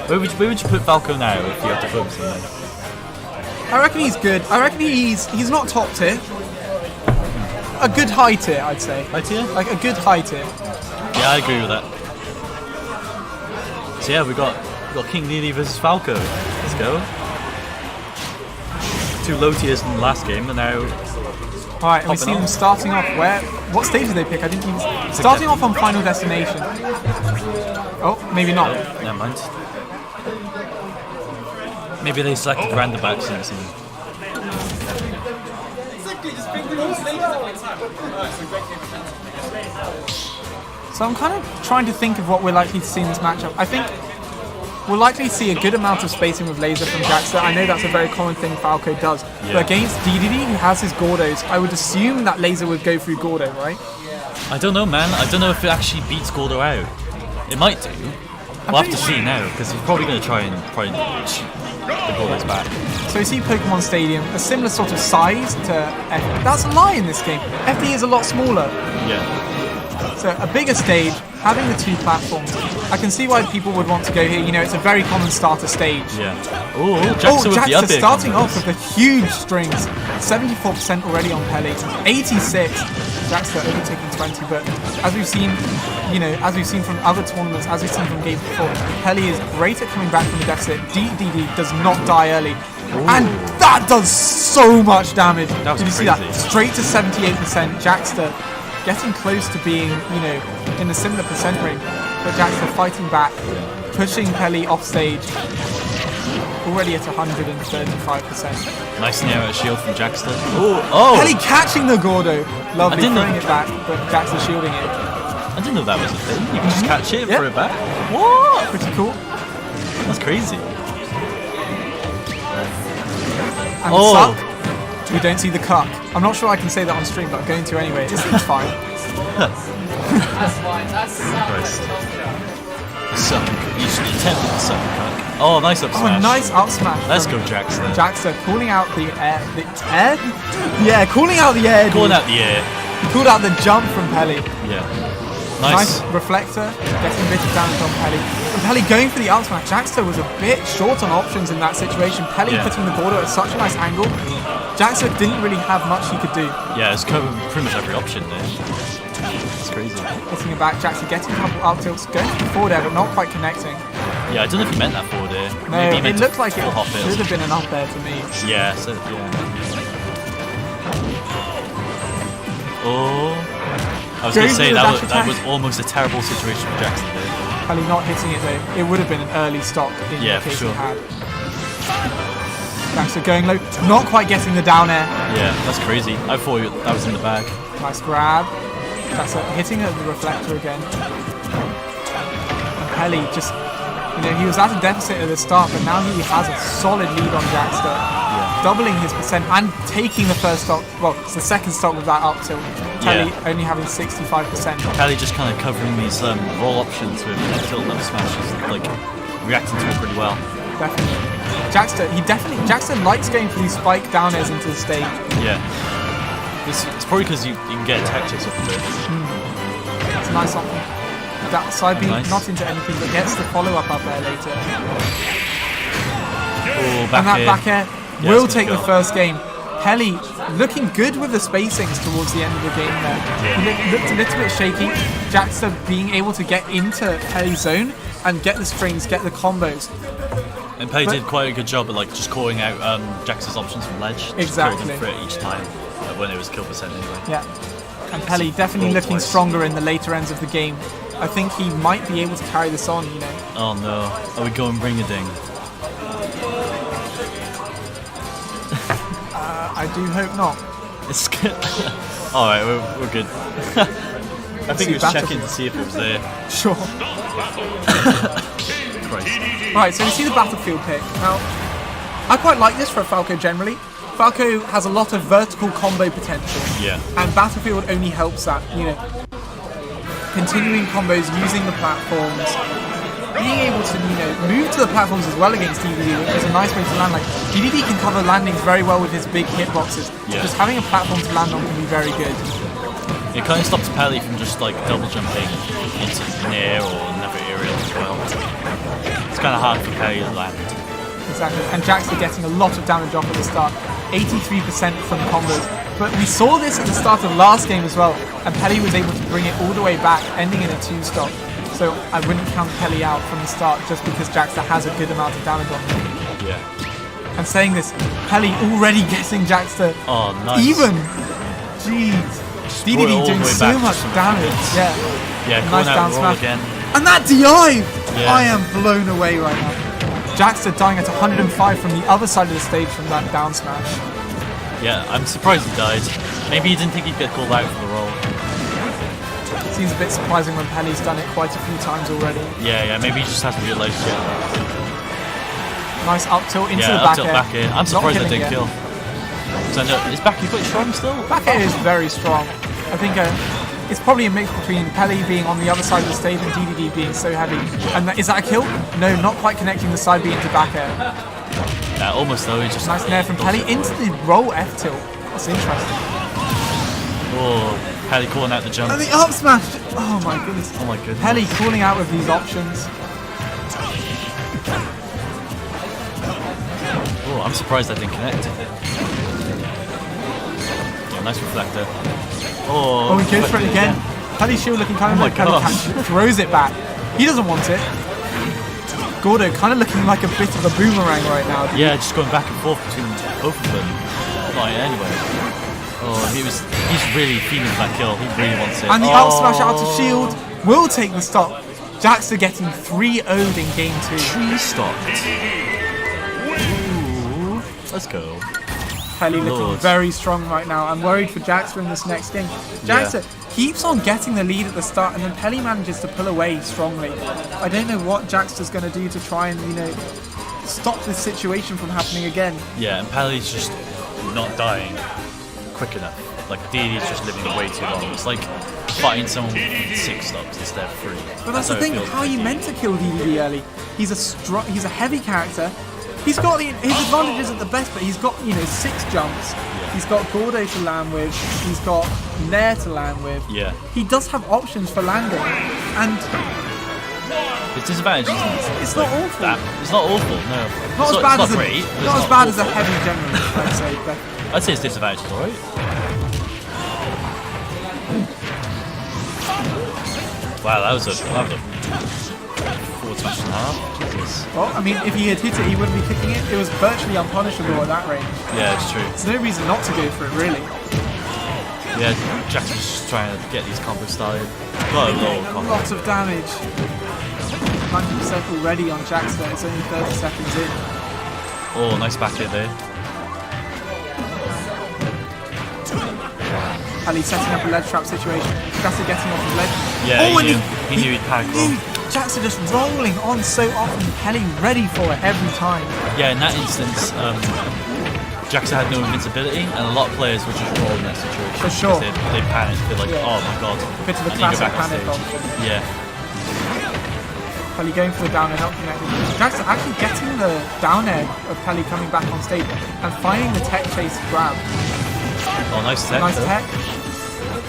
Where would you put Falco now if you had to focus on him? I reckon he's good. I reckon he's not top tier. A good high tier, I'd say. High tier? Like a good high tier. Yeah, I agree with that. So yeah, we got King Dedede versus Falco. Let's go. 2 low tiers in the last game, and now. Right, and we see them starting off where? What stage did they pick? I didn't even. Starting off on Final Destination. Oh, maybe not. Oh, never mind. Maybe they selected random accidents. So I'm kind of trying to think of what we're likely to see in this matchup. I think we'll likely see a good amount of spacing with laser from Jaxter. I know that's a very common thing Falco does. Yeah. But against Dedede, who has his Gordos, I would assume that laser would go through Gordo, right? I don't know, man. I don't know if it actually beats Gordo out. It might do. We'll have to see now, because he's probably going to try and shoot the Gordos back. So we see Pokemon Stadium, a similar sort of size to FD. That's a lie in this game. FD is a lot smaller. Yeah. So a bigger stage, having the 2 platforms. I can see why people would want to go here. You know, it's a very common starter stage. Yeah. Oh, Jaxter with the up air starting off with the huge strings. 74% already on Peli. 86. Jaxter overtaking 20. But as we've seen, you know, as we've seen from other tournaments, as we've seen from games before, Peli is great at coming back from the deficit. Dedede does not die early. Ooh. And that does so much damage. Did you see that? Straight to 78%. Jaxter getting close to being, you know, in a similar percent range. But Jaxter fighting back, pushing Peli off stage. Already at 135%. Nice narrow shield from Jaxter. Oh! Peli catching the Gordo. Lovely, throwing it back, but Jaxter shielding it. I didn't know that was a thing. You can just catch it and throw it back. What? Pretty cool. That's crazy. And suck. We don't see the cup. I'm not sure I can say that on stream, but I'm going to anyway. It seems fine. That's fine. That's Christ. You should attempt to suck the cup. Oh, nice up smash. Oh, nice up smash. Let's go, Jaxter. Jaxter calling out the air. The air? Yeah, calling out the air. Calling out the air. He called out the jump from Peli. Yeah. Nice reflector, getting a bit of damage on Peli. And Peli going for the up smash. Jaxter was a bit short on options in that situation. Peli putting the Gordo at such a nice angle. Jaxter didn't really have much he could do. Yeah, it's covered pretty much every option there. It's crazy. Hitting it back, Jaxter getting a couple up tilts, going for the forward air, but not quite connecting. Yeah, I don't know if he meant that forward air. No, maybe it looked like it should have been an up air to me. Yeah, so, yeah. Oh. I was going to say, that was almost a terrible situation for Jaxter there. Peli not hitting it though. It would have been an early stock in the case he had. Jaxter going low, not quite getting the down air. Yeah, that's crazy. I thought that was in the bag. Nice grab. Jaxter hitting the reflector again. And Peli just, you know, he was at a deficit at the start, but now he has a solid lead on Jaxter. Yeah. Doubling his percent and taking the first stock, well, it's the second stock with that up tilt. Peli only having 65%. Peli just kind of covering these roll options with tilt and up smashes, like reacting to it pretty well. Definitely. Jaxter likes going for these spike down airs into the stage. Yeah. It's probably because you can get tech chase off of it. It's a nice option. That side beat not into anything, but gets the follow-up up there later. Oh, and that back air will take the first game. Peli looking good with the spacings towards the end of the game there. He looked a little bit shaky. Jaxter being able to get into Peli's zone and get the strings, get the combos. And Peli did quite a good job at like just calling out Jaxter's options from ledge. Exactly. Just for it each time when it was kill percent anyway. Yeah. And Peli definitely looking stronger in the later ends of the game. I think he might be able to carry this on, you know. Oh no. Are we going ring-a-ding? I do hope not. It's good. Alright, we're good. I think he was checking to see if it was there. Sure. Right, so we see the Battlefield pick. Now, I quite like this for a Falco generally. Falco has a lot of vertical combo potential. Yeah. And Battlefield only helps that, you know. Continuing combos, using the platforms, being able to, you know, move to the platforms as well against Dedede is a nice way to land. Like, Dedede can cover landings very well with his big hitboxes. Yeah. Just having a platform to land on can be very good. It kind of stops Peli from just like double jumping into an air or another aerial as well. It's kind of hard for Peli to land. Exactly. And Jaxter getting a lot of damage off at the start. 83% from combos. But we saw this at the start of last game as well. And Peli was able to bring it all the way back, ending in a 2-stock. So I wouldn't count Peli out from the start just because Jaxter has a good amount of damage on him. Yeah. And saying this, Peli already getting Jaxter even. Jeez. DDD doing so much damage. Yeah. Yeah, nice down smash. Again. And that DI! Yeah. I am blown away right now. Jaxter dying at 105 from the other side of the stage from that down smash. Yeah, I'm surprised he died. Maybe he didn't think he'd get called out for the roll. Seems a bit surprising when Peli's done it quite a few times already. Yeah, maybe he just hasn't realised yet. Nice up tilt into the up back tilt air. back air. I'm surprised I didn't yet. kill. So no, is back air quite strong still? Back air is very strong. I think it's probably a mix between Peli being on the other side of the stage and DDD being so heavy. And is that a kill? No, not quite connecting the side B into back air. Yeah, almost though. Just nice nair from Peli into the roll F tilt. That's interesting. Oh, Peli calling out the jump. And the up smash! Oh my goodness. Oh my goodness. Peli calling out with these options. Oh, I'm surprised I didn't connect. Yeah, nice reflector. Oh, he goes for it again. Peli's shield looking kind of like Peli throws it back. He doesn't want it. Gordo kind of looking like a bit of a boomerang right now. Yeah, just going back and forth between both of them. Not anyway. Oh, he's really feeling that kill. He really wants it. And the up smash out to shield will take the stop. Jaxter getting 3-0'd in game 2. 3-stocked. Ooh, let's go. Peli looking very strong right now. I'm worried for Jaxter in this next game. Jaxter keeps on getting the lead at the start, and then Peli manages to pull away strongly. I don't know what Jaxter's going to do to try and, stop this situation from happening again. Yeah, and Peli's just not dying quick enough. Like, DDD's just living way too long. It's like fighting someone with 6 stops instead of 3. But that's the thing, how are you meant to kill DDD early? He's a heavy character. He's got his advantages at the best, but he's got 6 jumps. Yeah. He's got Gordo to land with. He's got Nair to land with. Yeah. He does have options for landing, and it's disadvantage, isn't it? It's not awful. It's not awful. No. Not as bad as a heavy general, I'd say. But I'd say it's disadvantage, alright. Wow, that was a forward smash and a half. Jesus. Well, I mean, if he had hit it, he wouldn't be kicking it. It was virtually unpunishable at that range. Yeah, it's true. There's no reason not to go for it, really. Yeah, Jaxter's just trying to get these combos started. Got a lot of damage. 90% already on Jaxter. It's only 30 seconds in. Oh, nice back hit there. Peli setting up a ledge trap situation. Jaxter getting off the ledge. Yeah, he knew he'd panic roll. Jaxter just rolling on so often. Peli ready for it every time. Yeah, in that instance, Jaxter had no invincibility, and a lot of players would just roll in that situation. For sure. They panicked. They're like, oh my god. A bit of a classic panic option. Yeah. Peli going for the down air, not connected. Jaxter actually getting the down air of Peli coming back on stage and finding the tech chase grab. Oh, nice tech. Nice tech.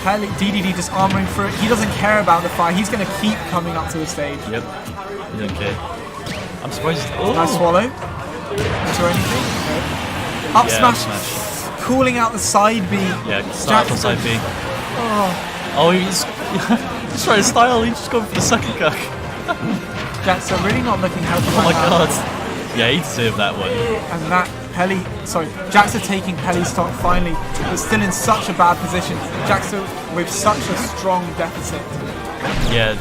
Peli, DDD just armoring through it. He doesn't care about the fire. He's going to keep coming up to the stage. Yep. He doesn't care. I'm surprised. Oh. Nice swallow. Into anything. No. Up smash. Calling out the side B. Yeah, start on side B. Oh, he's trying to style. He's just going for the second cuck. Jaxter really not looking healthy. Oh my god. Yeah, he deserved that one. And that Jaxter taking Peli's stock finally, but still in such a bad position. Jaxter with such a strong deficit. Yeah,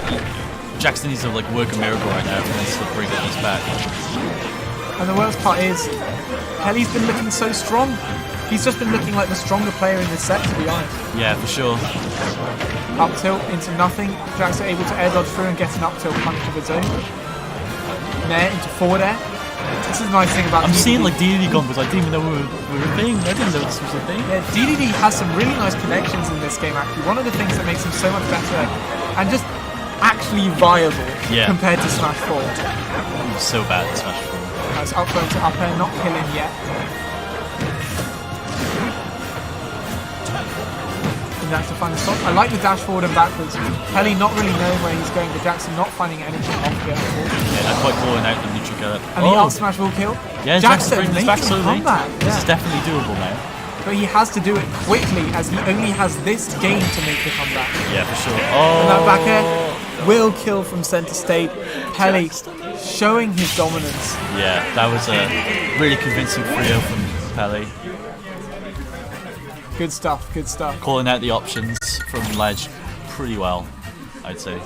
Jaxter needs to work a miracle right now for us to bring this back. And the worst part is, Peli's been looking so strong. He's just been looking like the stronger player in this set, to be honest. Yeah, for sure. Up tilt into nothing. Jaxter able to air dodge through and get an up tilt punch of his own. Nair into forward air. This is the nice thing about I'm DDD. seeing DDD combos. I didn't even know we were a thing. I didn't know this was a thing. Yeah, DDD has some really nice connections in this game, actually. One of the things that makes him so much better and just actually viable compared to Smash 4. He's so bad at Smash 4. Nice up throw to up air, not killing yet. Can Jaxter find the stop? I like the dash forward and backwards. Peli not really knowing where he's going, but Jaxter not finding anything off it. Yeah, not quite calling out the neutral gallop. And the up smash will kill. Yeah, Jaxter brings making back a slowly. comeback. This Yeah. is definitely doable now. But he has to do it quickly, as he only has this game to make the comeback. Yeah, for sure. Oh, And that back air will kill from center state. Peli showing his dominance. yeah, that was a really convincing 3-0 from Peli. Good stuff, good stuff. Calling out the options from ledge pretty well, I'd say.